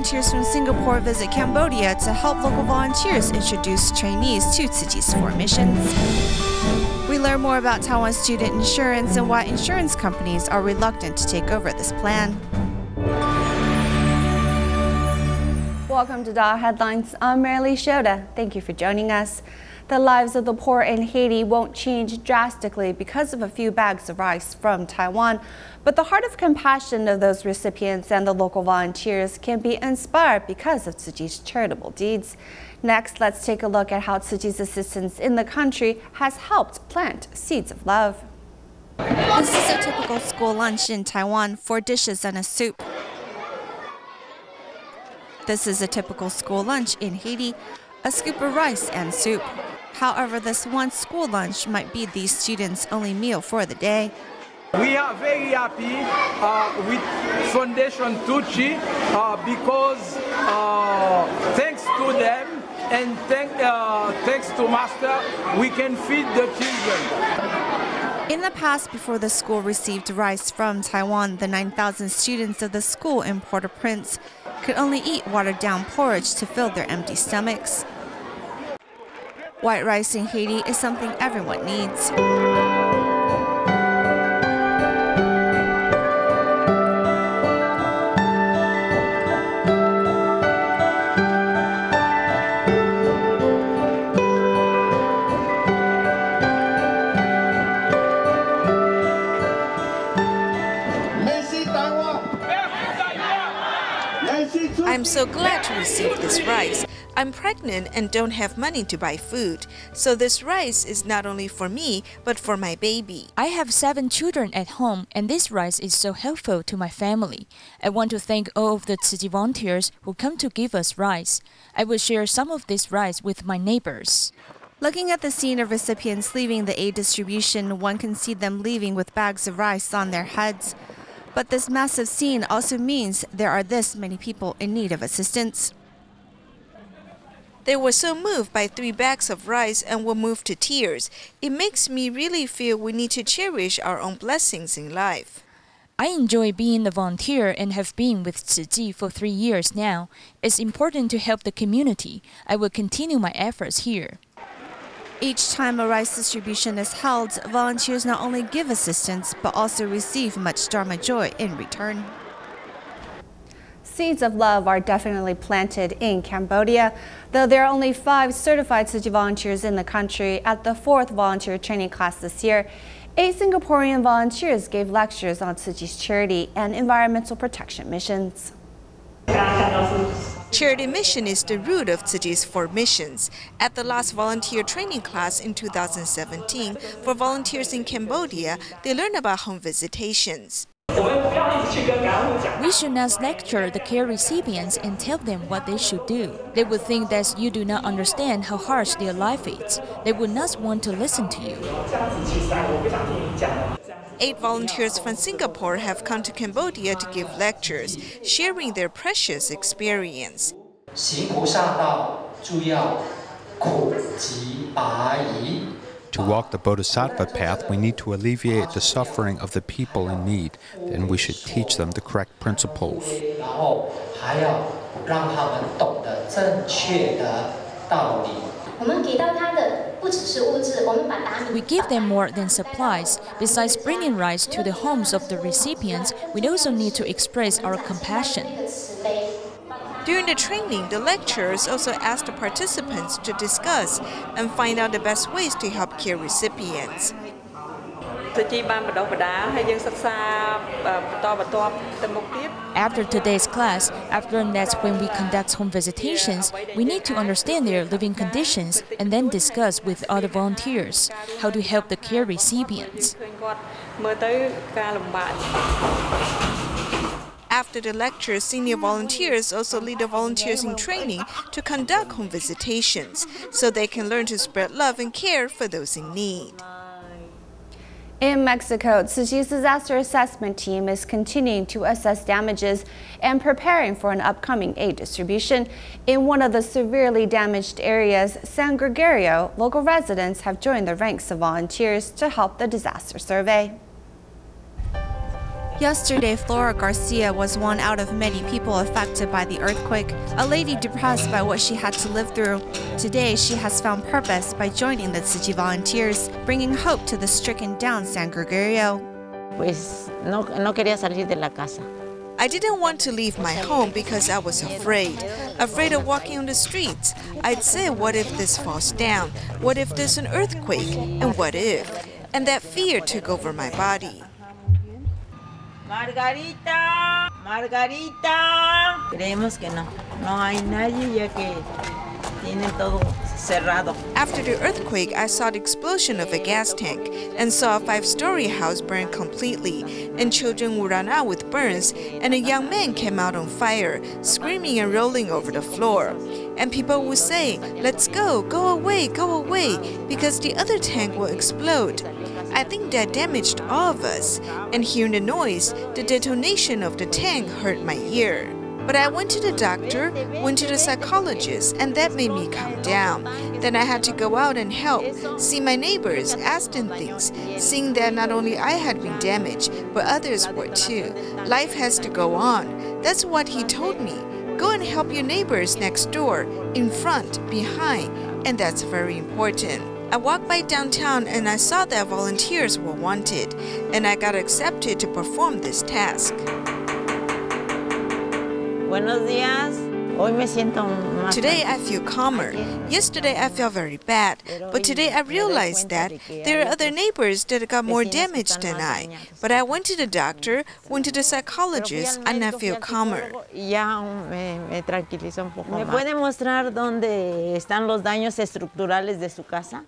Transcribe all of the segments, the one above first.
volunteers from Singapore visit Cambodia to help local volunteers introduce trainees to Tzu Chi's 4 missions. We learn more about Taiwan student insurance and why insurance companies are reluctant to take over this plan. Welcome to DaAi Headlines. I'm Marilee Shota. Thank you for joining us. The lives of the poor in Haiti won't change drastically because of a few bags of rice from Taiwan, but the heart of compassion of those recipients and the local volunteers can be inspired because of Tzu Chi's charitable deeds. Next, let's take a look at how Tzu Chi's assistance in the country has helped plant seeds of love. This is a typical school lunch in Taiwan: 4 dishes and a soup. This is a typical school lunch in Haiti: a scoop of rice and soup. However, this one school lunch might be these students' only meal for the day. We are very happy with Foundation Tzu Chi because thanks to them and thanks to Master, we can feed the children. In the past, before the school received rice from Taiwan, the 9,000 students of the school in Port-au-Prince could only eat watered-down porridge to fill their empty stomachs. White rice in Haiti is something everyone needs. I'm so glad to receive this rice. I'm pregnant and don't have money to buy food, so this rice is not only for me, but for my baby. I have 7 children at home, and this rice is so helpful to my family. I want to thank all of the Tzu Chi volunteers who come to give us rice. I will share some of this rice with my neighbors. Looking at the scene of recipients leaving the aid distribution, one can see them leaving with bags of rice on their heads. But this massive scene also means there are this many people in need of assistance. They were so moved by 3 bags of rice and were moved to tears. It makes me really feel we need to cherish our own blessings in life. I enjoy being a volunteer and have been with Tzu Chi for 3 years now. It's important to help the community. I will continue my efforts here. Each time a rice distribution is held, volunteers not only give assistance, but also receive much Dharma joy in return. Seeds of love are definitely planted in Cambodia. Though there are only 5 certified Tzu Chi volunteers in the country, at the 4th volunteer training class this year, 8 Singaporean volunteers gave lectures on Tzu Chi's charity and environmental protection missions. Charity mission is the root of Tzu Chi's 4 missions. At the last volunteer training class in 2017, for volunteers in Cambodia, they learned about home visitations. We should not lecture the care recipients and tell them what they should do. They would think that you do not understand how harsh their life is. They would not want to listen to you. 8 volunteers from Singapore have come to Cambodia to give lectures, sharing their precious experience. To walk the Bodhisattva path, we need to alleviate the suffering of the people in need, and we should teach them the correct principles. We give them more than supplies. Besides bringing rice to the homes of the recipients, we also need to express our compassion. During the training, the lecturers also asked the participants to discuss and find out the best ways to help care recipients. After today's class, I've learned that when we conduct home visitations, we need to understand their living conditions and then discuss with other volunteers how to help the care recipients. After the lecture, senior volunteers also lead the volunteers in training to conduct home visitations, so they can learn to spread love and care for those in need. In Mexico, Tzu Chi's disaster assessment team is continuing to assess damages and preparing for an upcoming aid distribution. In one of the severely damaged areas, San Gregorio, local residents have joined the ranks of volunteers to help the disaster survey. Yesterday, Flora Garcia was one out of many people affected by the earthquake, a lady depressed by what she had to live through. Today, she has found purpose by joining the Tzu Chi volunteers, bringing hope to the stricken-down San Gregorio. No quería salir de la casa. I didn't want to leave my home because I was afraid of walking on the streets. I'd say, what if this falls down? What if there's an earthquake? And what if? And that fear took over my body. Margarita, Margarita. Creemos que no hay nadie ya que tiene todo cerrado. After the earthquake, I saw the explosion of a gas tank and saw a 5-story house burn completely, and children would run out with burns, and a young man came out on fire, screaming and rolling over the floor. And people would say, "Let's go, go away, because the other tank will explode." I think that damaged all of us, and hearing the noise, the detonation of the tank hurt my ear. But I went to the doctor, went to the psychologist, and that made me calm down. Then I had to go out and help, see my neighbors, ask them things, seeing that not only I had been damaged, but others were too. Life has to go on. That's what he told me. Go and help your neighbors next door, in front, behind, and that's very important. I walked by downtown and I saw that volunteers were wanted, and I got accepted to perform this task. Buenos días. Hoy me siento más. Today I feel calmer. Yesterday I felt very bad, but today I realized that there are other neighbors that got more damage than I. But I went to the doctor, went to the psychologist, and I feel calmer. Ya me tranquiliza un poco. ¿Me puede mostrar dónde están los daños estructurales de su casa?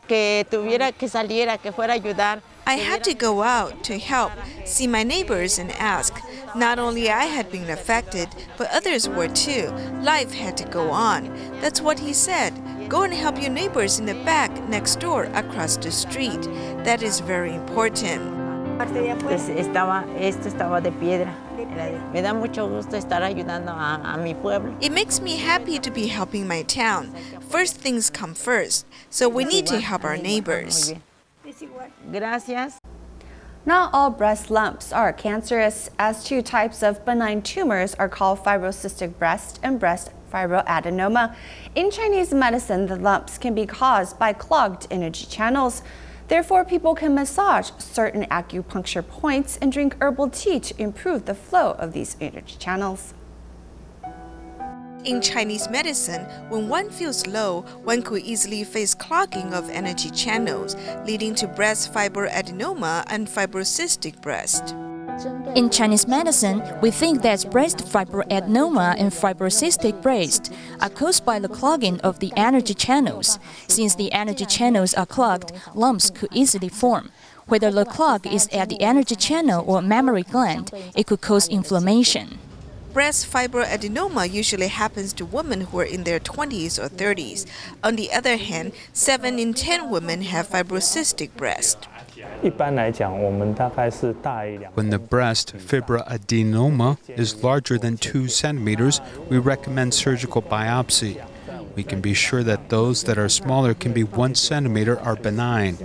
Que tuviera que saliera, que fuera a ayudar. I had to go out to help, see my neighbors and ask. Not only I had been affected, but others were too. Life had to go on. That's what he said. Go and help your neighbors in the back, next door, across the street. That is very important. Esto estaba de piedra. Me da mucho gusto estar ayudando a mi pueblo. It makes me happy to be helping my town. First things come first, so we need to help our neighbors. Gracias. Not all breast lumps are cancerous, as 2 types of benign tumors are called fibrocystic breast and breast fibroadenoma. In Chinese medicine, the lumps can be caused by clogged energy channels. Therefore, people can massage certain acupuncture points and drink herbal tea to improve the flow of these energy channels. In Chinese medicine, when one feels low, one could easily face clogging of energy channels, leading to breast fibroadenoma and fibrocystic breast. In Chinese medicine, we think that breast fibroadenoma and fibrocystic breast are caused by the clogging of the energy channels. Since the energy channels are clogged, lumps could easily form. Whether the clog is at the energy channel or mammary gland, it could cause inflammation. Breast fibroadenoma usually happens to women who are in their 20s or 30s. On the other hand, 7 in 10 women have fibrocystic breast. When the breast fibroadenoma is larger than 2 centimeters, we recommend surgical biopsy. We can be sure that those that are smaller can be 1 centimeter are benign.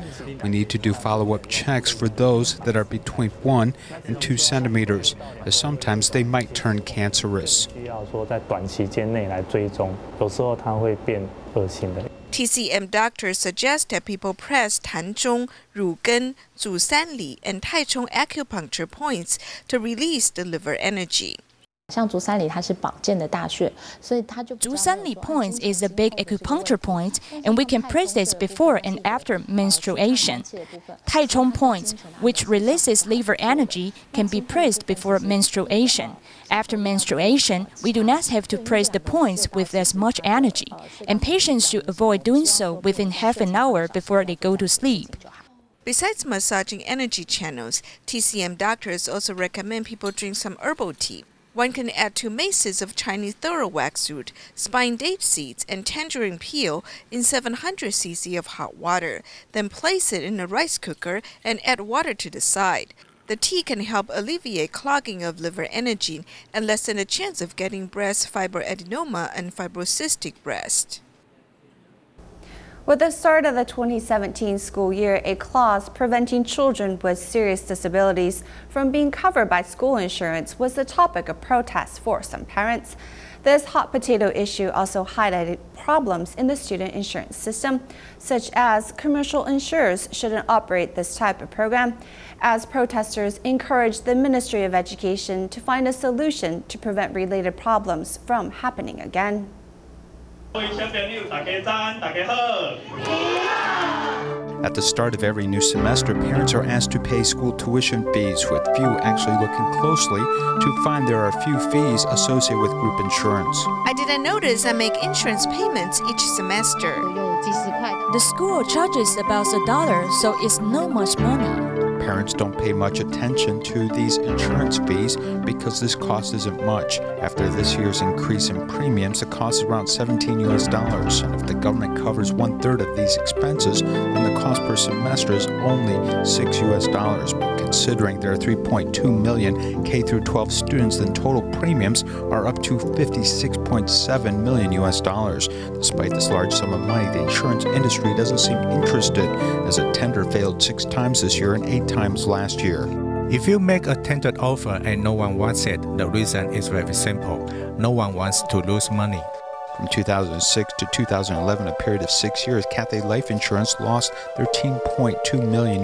We need to do follow-up checks for those that are between 1 and 2 centimeters, as sometimes they might turn cancerous. TCM doctors suggest that people press Tanzhong, Rugen, Zhu Sanli, and Taichung acupuncture points to release the liver energy. Zhu Sanli points is a big acupuncture point, and we can press this before and after menstruation. Taichung points, which releases liver energy, can be pressed before menstruation. After menstruation, we do not have to press the points with as much energy, and patients should avoid doing so within half an hour before they go to sleep. Besides massaging energy channels, TCM doctors also recommend people drink some herbal tea. One can add 2 maces of Chinese thoroughwax root, spine date seeds, and tangerine peel in 700 cc of hot water. Then place it in a rice cooker and add water to the side. The tea can help alleviate clogging of liver energy and lessen the chance of getting breast fibroadenoma and fibrocystic breast. With the start of the 2017 school year, a clause preventing children with serious disabilities from being covered by school insurance was the topic of protest for some parents. This hot potato issue also highlighted problems in the student insurance system, such as commercial insurers shouldn't operate this type of program, as protesters encouraged the Ministry of Education to find a solution to prevent related problems from happening again. At the start of every new semester, parents are asked to pay school tuition fees, with few actually looking closely to find there are few fees associated with group insurance. I didn't notice I make insurance payments each semester. The school charges about $1, so it's not much money. Parents don't pay much attention to these insurance fees because this cost isn't much. After this year's increase in premiums, the cost is around $17. And if the government covers 1/3 of these expenses, then the cost per semester is only $6. But considering there are 3.2 million K-12 students, then total premiums are up to $56.7 million. Despite this large sum of money, the insurance industry doesn't seem interested, as a tender failed 6 times this year and 8 times last year. If you make a tendered offer and no one wants it, the reason is very simple. No one wants to lose money. From 2006 to 2011, a period of 6 years, Cathay Life Insurance lost $13.2 million.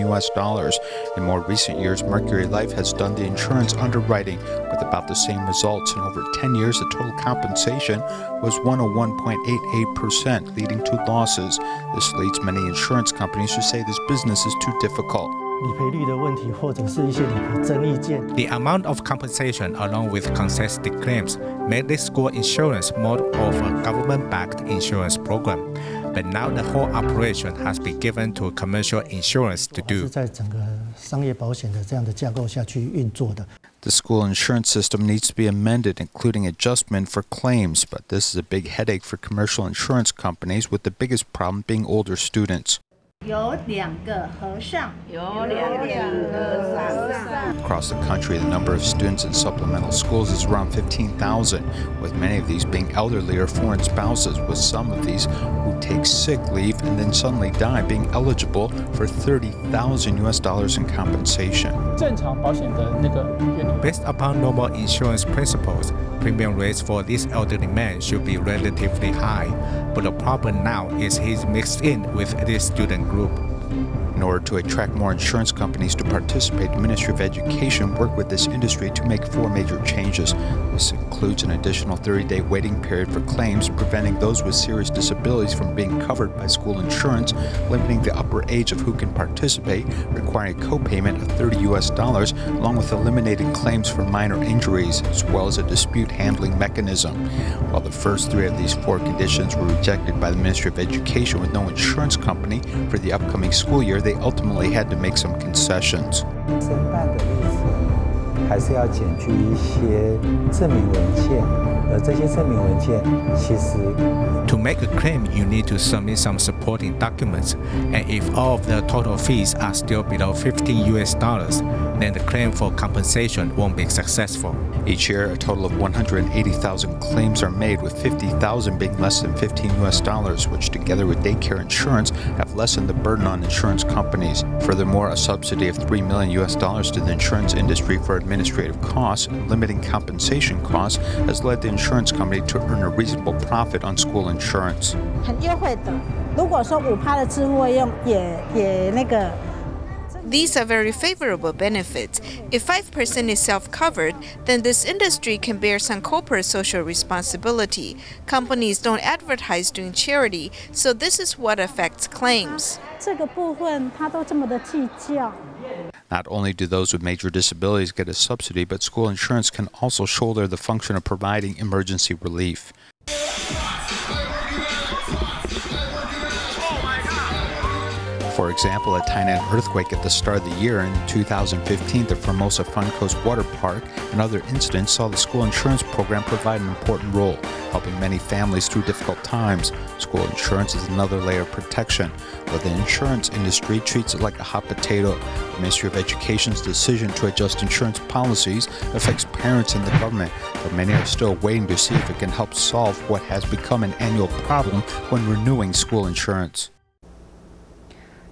In more recent years, Mercury Life has done the insurance underwriting with about the same results. In over 10 years, the total compensation was 101.88%, leading to losses. This leads many insurance companies to say this business is too difficult. The amount of compensation along with contested claims made this school insurance more of a government-backed insurance program. But now the whole operation has been given to commercial insurance to do. The school insurance system needs to be amended, including adjustment for claims, but this is a big headache for commercial insurance companies, with the biggest problem being older students. Across the country, the number of students in supplemental schools is around 15,000, with many of these being elderly or foreign spouses, with some of these who take sick leave and then suddenly die being eligible for $30,000 in compensation. Based upon normal insurance principles, premium rates for this elderly man should be relatively high, but the problem now is he's mixed in with this student group. In order to attract more insurance companies to participate, the Ministry of Education worked with this industry to make 4 major changes. This includes an additional 30-day waiting period for claims, preventing those with serious disabilities from being covered by school insurance, limiting the upper age of who can participate, requiring a co-payment of $30, along with eliminating claims for minor injuries, as well as a dispute handling mechanism. While the first 3 of these 4 conditions were rejected by the Ministry of Education with no insurance company for the upcoming school year, they ultimately had to make some concessions. To make a claim, you need to submit some supporting documents, and if all of the total fees are still below $15, then the claim for compensation won't be successful. Each year, a total of 180,000 claims are made, with 50,000 being less than $15, which together with daycare insurance have lessened the burden on insurance companies. Furthermore, a subsidy of $3 million to the insurance industry for administrative costs and limiting compensation costs has led the insurance company to earn a reasonable profit on school insurance. These are very favorable benefits. If 5% is self-covered, then this industry can bear some corporate social responsibility. Companies don't advertise doing charity, so this is what affects claims. Not only do those with major disabilities get a subsidy, but school insurance can also shoulder the function of providing emergency relief. For example, a Taiwan earthquake at the start of the year in 2015, the Formosa Fun Coast Water Park, and other incidents saw the school insurance program provide an important role, helping many families through difficult times. School insurance is another layer of protection, but the insurance industry treats it like a hot potato. The Ministry of Education's decision to adjust insurance policies affects parents and the government, but many are still waiting to see if it can help solve what has become an annual problem when renewing school insurance.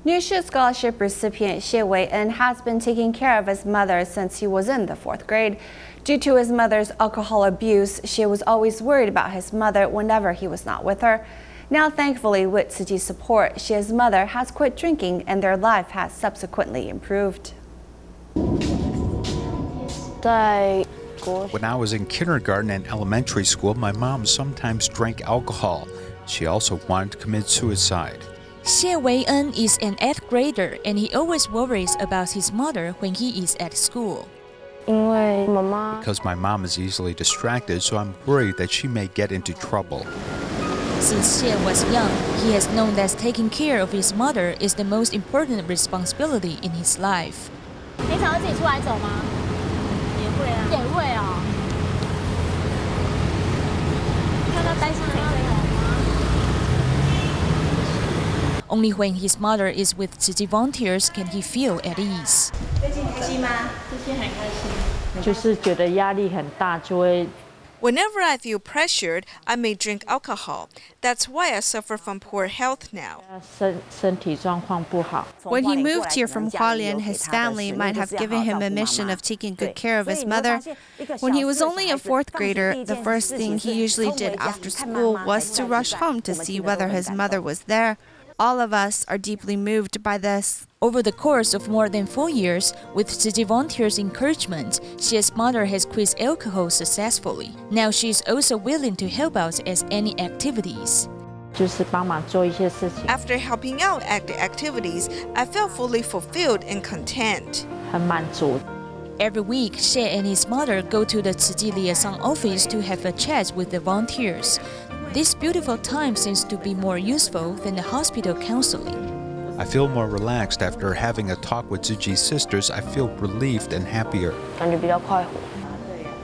Nushu Scholarship recipient Xie Wei-en has been taking care of his mother since he was in the 4th grade. Due to his mother's alcohol abuse, Xie was always worried about his mother whenever he was not with her. Now, thankfully, with Tzu Chi's support, Xie's mother has quit drinking and their life has subsequently improved. When I was in kindergarten and elementary school, my mom sometimes drank alcohol. She also wanted to commit suicide. Xie Wei-en is an 8th grader and he always worries about his mother when he is at school. Because my mom is easily distracted, so I'm worried that she may get into trouble. Since Xie was young, he has known that taking care of his mother is the most important responsibility in his life. Only when his mother is with Tzu Chi volunteers can he feel at ease. Whenever I feel pressured, I may drink alcohol. That's why I suffer from poor health now. When he moved here from Hualien, his family might have given him a mission of taking good care of his mother. When he was only a 4th grader, the first thing he usually did after school was to rush home to see whether his mother was there. All of us are deeply moved by this. Over the course of more than 4 years, with Tzu Chi volunteers' encouragement, Xie's mother has quit alcohol successfully. Now she is also willing to help out at any activities. After helping out at the activities, I felt fully fulfilled and content. Every week, Xie and his mother go to the Tzu Chi liaison office to have a chat with the volunteers. This beautiful time seems to be more useful than the hospital counseling. I feel more relaxed after having a talk with Tzu Chi's sisters. I feel relieved and happier.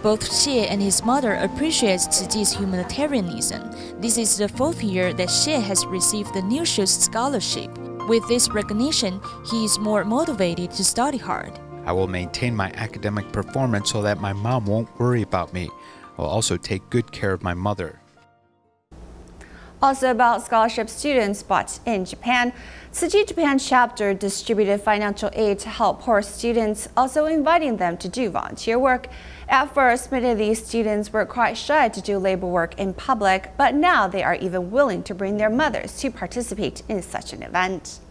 Both Xie and his mother appreciate Tzu Chi's humanitarianism. This is the 4th year that Xie has received the Nushu Scholarship. With this recognition, he is more motivated to study hard. I will maintain my academic performance so that my mom won't worry about me. I will also take good care of my mother. Also about scholarship students, but in Japan, Tzu Chi Japan chapter distributed financial aid to help poor students, also inviting them to do volunteer work. At first, many of these students were quite shy to do labor work in public, but now they are even willing to bring their mothers to participate in such an event.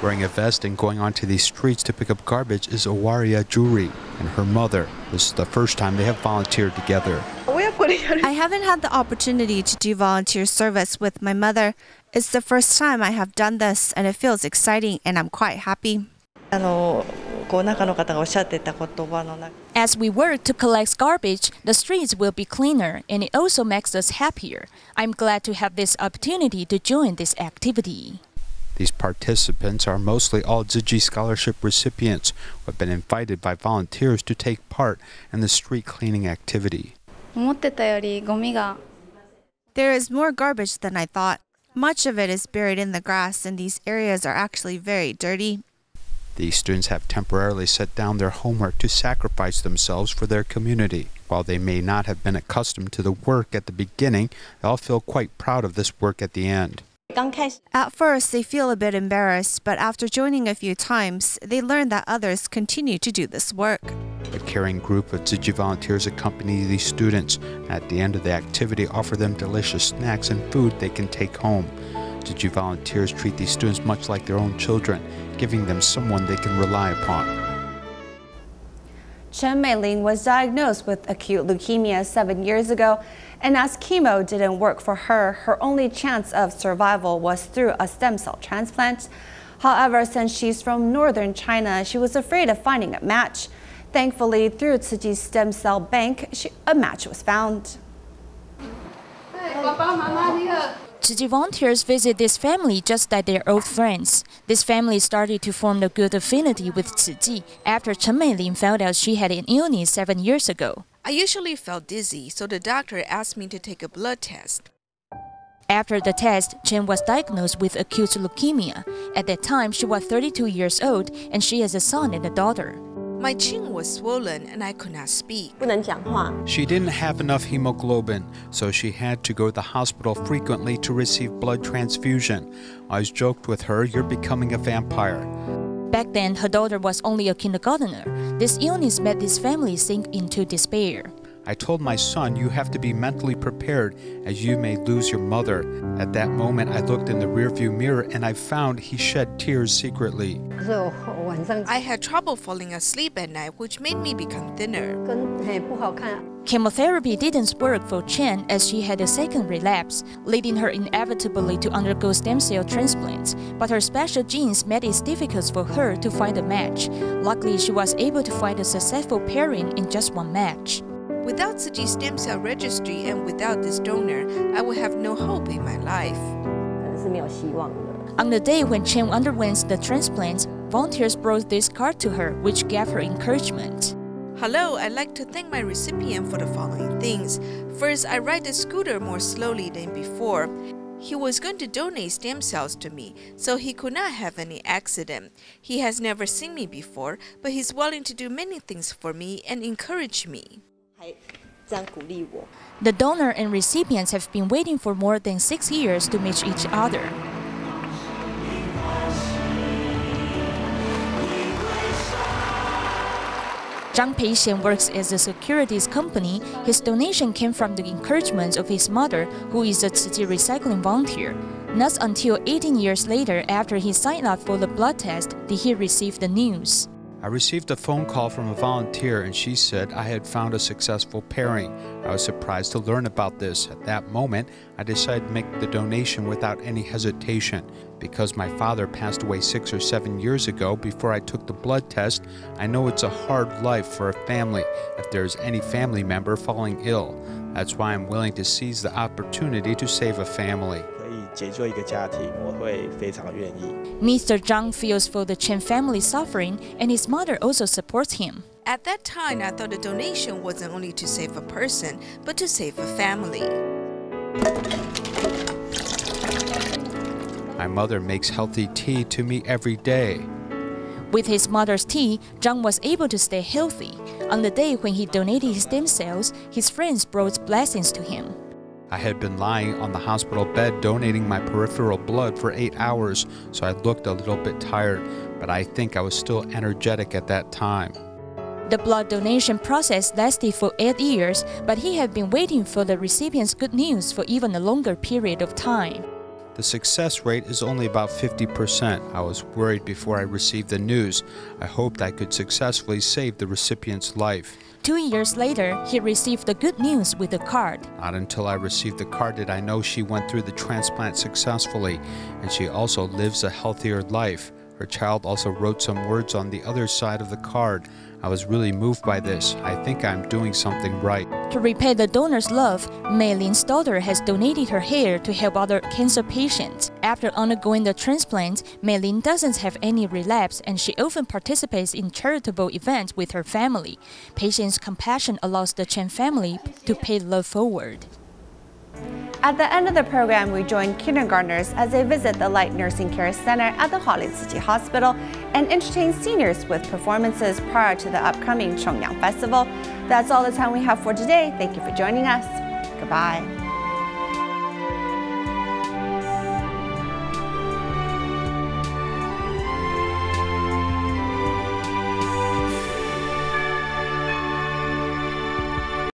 Wearing a vest and going onto these streets to pick up garbage is Owaria Juri and her mother. This is the first time they have volunteered together. I haven't had the opportunity to do volunteer service with my mother. It's the first time I have done this, and it feels exciting, and I'm quite happy. As we work to collect garbage, the streets will be cleaner, and it also makes us happier. I'm glad to have this opportunity to join this activity. These participants are mostly all Tzu Chi Scholarship recipients who have been invited by volunteers to take part in the street cleaning activity. There is more garbage than I thought. Much of it is buried in the grass, and these areas are actually very dirty. These students have temporarily set down their homework to sacrifice themselves for their community. While they may not have been accustomed to the work at the beginning, they all feel quite proud of this work at the end. At first, they feel a bit embarrassed, but after joining a few times, they learn that others continue to do this work. A caring group of Tzu Chi volunteers accompany these students. At the end of the activity, offer them delicious snacks and food they can take home. Tzu Chi volunteers treat these students much like their own children, giving them someone they can rely upon. Chen Meiling was diagnosed with acute leukemia 7 years ago, and as chemo didn't work for her, her only chance of survival was through a stem cell transplant. However, since she's from northern China, she was afraid of finding a match. Thankfully, through Tzu Chi's stem cell bank, a match was found. Tzu Chi volunteers visit this family just like their old friends. This family started to form a good affinity with Tzu Chi after Chen Meiling found out she had an illness 7 years ago. I usually felt dizzy, so the doctor asked me to take a blood test. After the test, Chen was diagnosed with acute leukemia. At that time, she was 32 years old, and she has a son and a daughter. My chin was swollen and I could not speak. 不能讲话。 She didn't have enough hemoglobin, so she had to go to the hospital frequently to receive blood transfusion. I joked with her, "You're becoming a vampire." Back then, her daughter was only a kindergartner. This illness made this family sink into despair. I told my son, "You have to be mentally prepared, as you may lose your mother." At that moment, I looked in the rearview mirror and I found he shed tears secretly. I had trouble falling asleep at night, which made me become thinner. Chemotherapy didn't work for Chen as she had a second relapse, leading her inevitably to undergo stem cell transplants. But her special genes made it difficult for her to find a match. Luckily, she was able to find a successful pairing in just one match. Without Tzu Chi stem cell registry and without this donor, I would have no hope in my life. On the day when Chen underwent the transplant, volunteers brought this card to her, which gave her encouragement. Hello, I'd like to thank my recipient for the following things. First, I ride the scooter more slowly than before. He was going to donate stem cells to me, so he could not have any accident. He has never seen me before, but he's willing to do many things for me and encourage me. The donor and recipients have been waiting for more than 6 years to meet each other. Zhang Peixian works at a securities company. His donation came from the encouragement of his mother, who is a Tzu Chi recycling volunteer. Not until 18 years later, after he signed up for the blood test, did he receive the news. I received a phone call from a volunteer and she said I had found a successful pairing. I was surprised to learn about this. At that moment, I decided to make the donation without any hesitation. Because my father passed away 6 or 7 years ago before I took the blood test, I know it's a hard life for a family if there's any family member falling ill. That's why I'm willing to seize the opportunity to save a family. Mr. Zhang feels for the Chen family suffering, and his mother also supports him. At that time, I thought the donation wasn't only to save a person, but to save a family. My mother makes healthy tea to me every day. With his mother's tea, Zhang was able to stay healthy. On the day when he donated his stem cells, his friends brought blessings to him. I had been lying on the hospital bed donating my peripheral blood for 8 hours, so I looked a little bit tired, but I think I was still energetic at that time. The blood donation process lasted for 8 years, but he had been waiting for the recipient's good news for even a longer period of time. The success rate is only about 50%. I was worried before I received the news. I hoped I could successfully save the recipient's life. 2 years later, he received the good news with a card. Not until I received the card did I know she went through the transplant successfully, and she also lives a healthier life. Her child also wrote some words on the other side of the card. I was really moved by this. I think I'm doing something right. To repay the donor's love, Mei Lin's daughter has donated her hair to help other cancer patients. After undergoing the transplant, Mei Lin doesn't have any relapse and she often participates in charitable events with her family. Patients' compassion allows the Chen family to pay love forward. At the end of the program, we join kindergartners as they visit the Light Nursing Care Center at the Hua Lin Tzu Chi Hospital and entertain seniors with performances prior to the upcoming Chongyang Festival. That's all the time we have for today. Thank you for joining us. Goodbye.